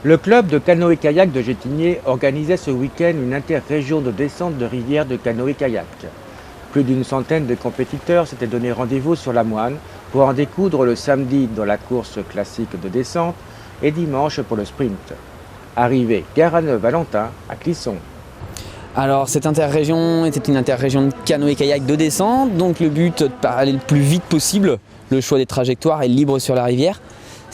Le club de canoë-kayak de Gétigné organisait ce week-end une interrégion de descente de rivière de canoë-kayak. Plus d'une centaine de compétiteurs s'étaient donné rendez-vous sur la Moine pour en découdre le samedi dans la course classique de descente et dimanche pour le sprint. Arrivée Gare à Neuve-Valentin à Clisson. Alors cette interrégion était une interrégion de canoë-kayak de descente, donc le but d'aller le plus vite possible. Le choix des trajectoires est libre sur la rivière.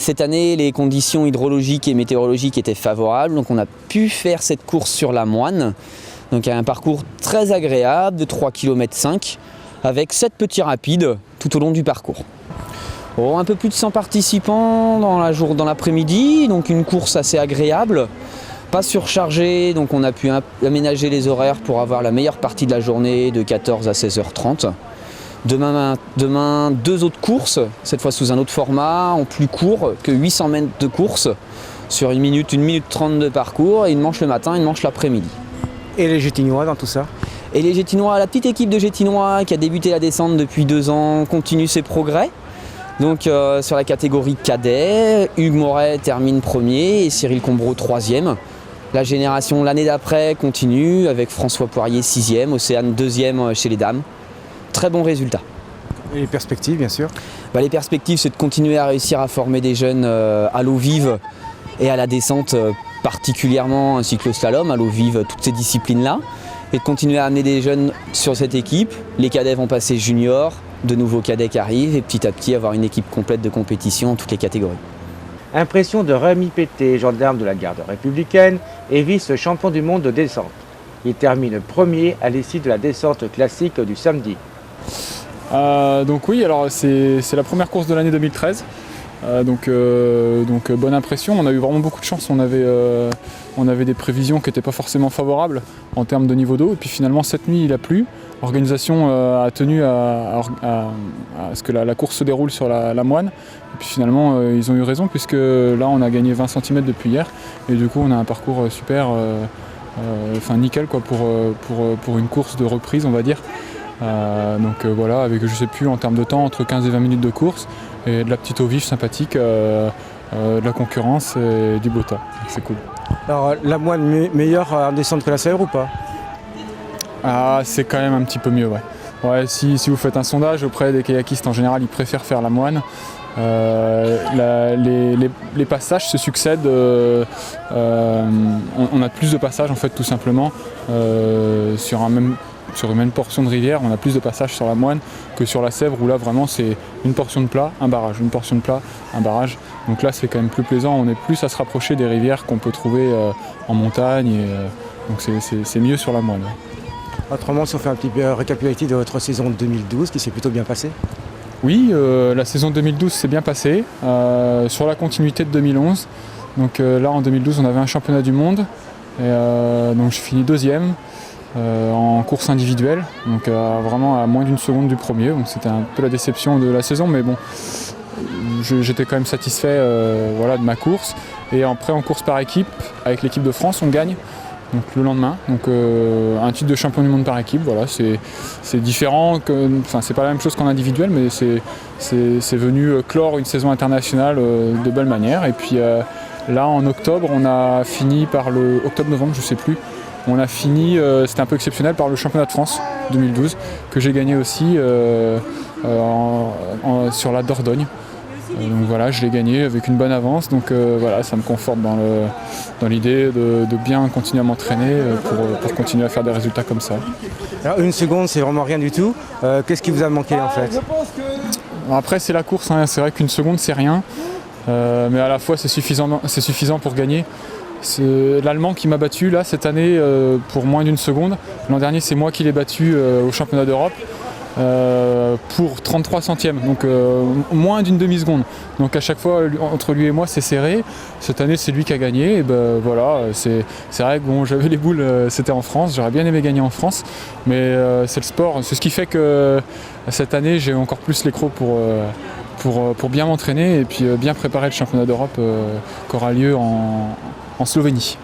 Cette année, les conditions hydrologiques et météorologiques étaient favorables, donc on a pu faire cette course sur la Moine. Donc il y a un parcours très agréable de 3,5 km avec 7 petits rapides tout au long du parcours. Un peu plus de 100 participants dans l'après-midi, donc une course assez agréable. Pas surchargé, donc on a pu aménager les horaires pour avoir la meilleure partie de la journée de 14 à 16h30. Demain, 2 autres courses, cette fois sous un autre format, en plus court que 800 mètres de course sur 1 minute 30 de parcours, et une manche le matin, une manche l'après-midi. Et les Gétignois dans tout ça? Et les Gétignois, la petite équipe de Gétignois qui a débuté la descente depuis 2 ans, continue ses progrès. Donc sur la catégorie cadet, Hugues Moret termine premier et Cyril Combreau 3e. La génération l'année d'après continue avec François Poirier 6e, Océane 2e chez les dames. Très bon résultat. Et les perspectives bien sûr? Les perspectives, c'est de continuer à réussir à former des jeunes à l'eau vive et à la descente particulièrement, ainsi que le slalom, à l'eau vive, toutes ces disciplines-là. Et de continuer à amener des jeunes sur cette équipe. Les cadets vont passer juniors, de nouveaux cadets qui arrivent et petit à petit avoir une équipe complète de compétition en toutes les catégories. Impression de Rémi Pété, gendarme de la garde républicaine et vice-champion du monde de descente. Il termine premier à l'issue de la descente classique du samedi. Donc oui, alors c'est la première course de l'année 2013. Donc bonne impression, on a eu vraiment beaucoup de chance, on avait des prévisions qui n'étaient pas forcément favorables en termes de niveau d'eau, et puis finalement cette nuit il a plu. L'organisation a tenu à ce que la course se déroule sur la Moine, et puis finalement ils ont eu raison, puisque là on a gagné 20 cm depuis hier, et du coup on a un parcours super, nickel quoi, pour une course de reprise on va dire. Voilà, avec je sais plus en termes de temps, entre 15 et 20 minutes de course, et de la petite eau vive sympathique, de la concurrence et du beau temps, c'est cool. Alors la Moine meilleure en descente que la Sèvre ou pas? C'est quand même un petit peu mieux, ouais. Ouais, si vous faites un sondage auprès des kayakistes en général, ils préfèrent faire la Moine. Les passages se succèdent, on a plus de passages en fait tout simplement sur une même portion de rivière, on a plus de passages sur la Moine que sur la Sèvre où là vraiment c'est une portion de plat, un barrage, une portion de plat, un barrage. Donc là c'est quand même plus plaisant, on est plus à se rapprocher des rivières qu'on peut trouver en montagne, et donc c'est mieux sur la Moine. Autrement, si on fait un petit peu récapitulatif de votre saison 2012 qui s'est plutôt bien passée? Oui, la saison 2012 s'est bien passée, sur la continuité de 2011. Donc là en 2012 on avait un championnat du monde, et donc je finis 2e. En course individuelle, donc vraiment à moins d'1 seconde du premier, donc c'était un peu la déception de la saison, mais bon, j'étais quand même satisfait de ma course. Et après en course par équipe, avec l'équipe de France, on gagne donc le lendemain, donc un titre de champion du monde par équipe. Voilà, c'est différent, c'est pas la même chose qu'en individuel, mais c'est venu clore une saison internationale de belle manière. Et puis là en octobre, on a fini par le octobre-novembre, je sais plus. On a fini, c'était un peu exceptionnel, par le championnat de France 2012 que j'ai gagné aussi sur la Dordogne. Donc voilà, je l'ai gagné avec une bonne avance, donc voilà, ça me conforte dans l'idée de bien continuer à m'entraîner pour continuer à faire des résultats comme ça. Alors 1 seconde, c'est vraiment rien du tout. Qu'est-ce qui vous a manqué en fait? Après c'est la course, hein, c'est vrai qu'1 seconde c'est rien, mais à la fois c'est suffisant pour gagner. C'est l'Allemand qui m'a battu là cette année pour moins d'1 seconde. L'an dernier c'est moi qui l'ai battu au championnat d'Europe pour 33 centièmes, donc moins d'une demi-seconde. Donc à chaque fois entre lui et moi c'est serré. Cette année c'est lui qui a gagné, et voilà, c'est vrai que bon, j'avais les boules, c'était en France, j'aurais bien aimé gagner en France, mais c'est le sport, c'est ce qui fait que cette année j'ai encore plus les crocs pour bien m'entraîner et puis bien préparer le championnat d'Europe qui aura lieu en Slovénie.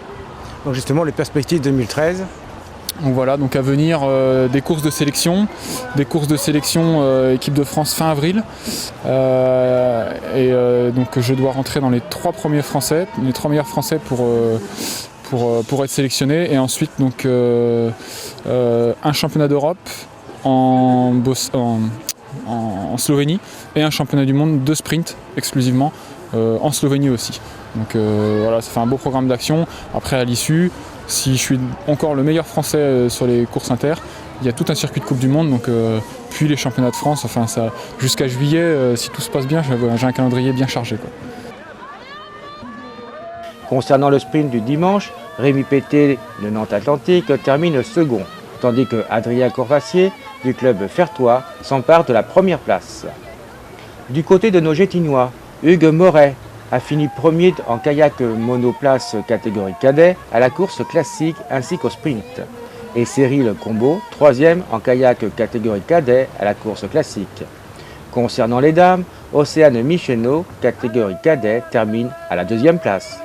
Donc justement les perspectives 2013? Donc voilà, donc à venir des courses de sélection équipe de France fin avril. Donc je dois rentrer dans les 3 premiers Français, les 3 meilleurs Français pour être sélectionné. Et ensuite donc un championnat d'Europe en Slovénie et un championnat du monde de sprint exclusivement en Slovénie aussi. Donc voilà, ça fait un beau programme d'action. Après à l'issue, si je suis encore le meilleur français sur les courses inter, il y a tout un circuit de Coupe du Monde, donc, puis les championnats de France, enfin ça, jusqu'à juillet, si tout se passe bien, j'ai un calendrier bien chargé, quoi. Concernant le sprint du dimanche, Rémi Pété de Nantes Atlantique termine second, tandis que Adrien Corvassier du club Fertois s'empare de la première place. Du côté de nos Gétignois, Hugues Moret a fini premier en kayak monoplace catégorie cadet à la course classique ainsi qu'au sprint. Et Cyril Combeau, troisième en kayak catégorie cadet à la course classique. Concernant les dames, Océane Micheneau, catégorie cadet, termine à la 2e place.